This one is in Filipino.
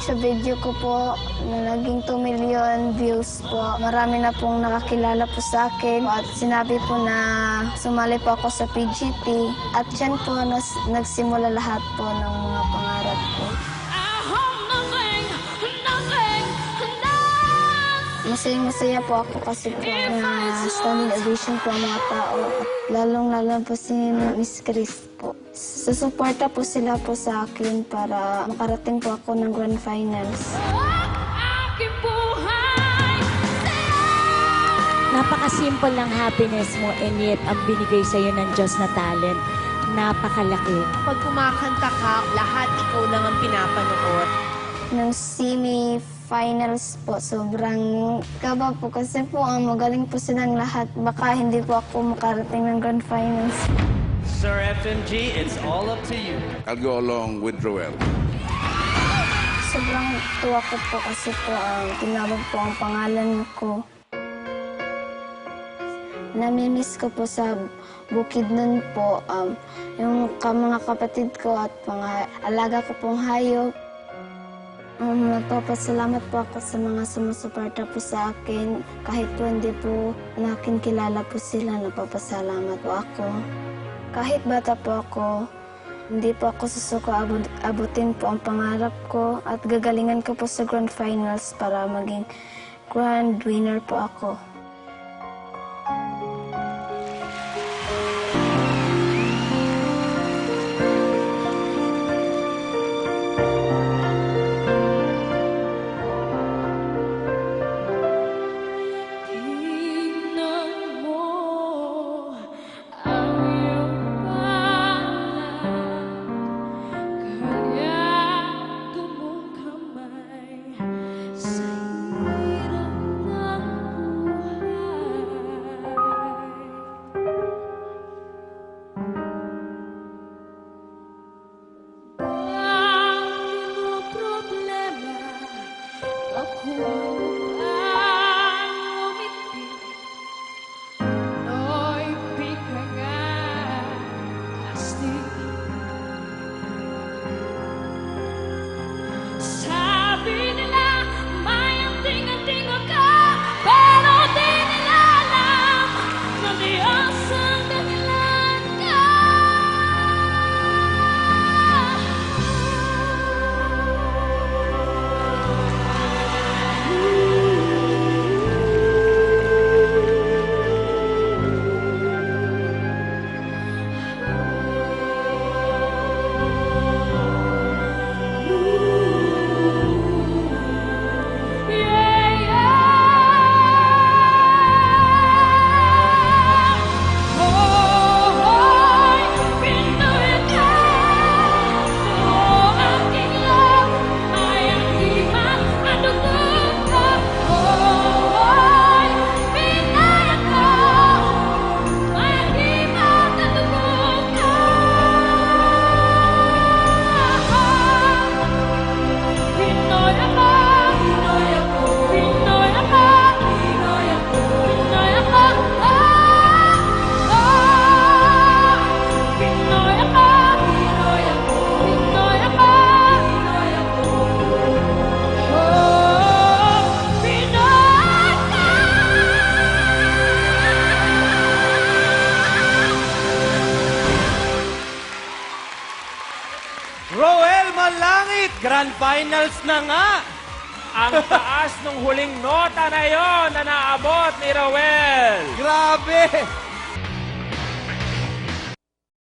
sa video ko po na naging 2 million views po. Marami na pong nakakilala po sa akin at sinabi po na sumali po ako sa PGT at dyan po nagsimula lahat po ng mga pangarap ko. Masayang-masaya po ako kasi po na standing ovation po ang mga tao. Lalong-lalo po si Miss Chris po. Susuporta po sila po sa akin para makarating po ako ng Grand Finals. Napaka-simple ng happiness mo and yet ang binigay sa'yo ng Diyos na talent, napakalaki. Pag kumakanta ka, lahat ikaw lang ang pinapanood. Nung semi-finals po, sobrang kaba po kasi po magaling po silang lahat. Baka hindi po ako makarating ng Grand Finals. Sir FMG, it's all up to you. I'll go along with Roel. Sobrang tuwa ko po kasi po tinawag po ang pangalan ko. Namimiss ko po sa bukid nun po yung mga kapatid ko at mga alaga ko pong hayop. Nagpapasalamat po ako sa mga sumusuporta po sa akin. Kahit po hindi po nakin kilala po sila, nagpapasalamat po ako. Kahit bata po ako, hindi po ako susuko abutin po ang pangarap ko at gagalingan ko po sa Grand Finals para maging Grand Winner po ako. Roel Malangit, Grand Finals na nga. Ang taas ng huling nota na yon na naabot ni Roel. Grabe!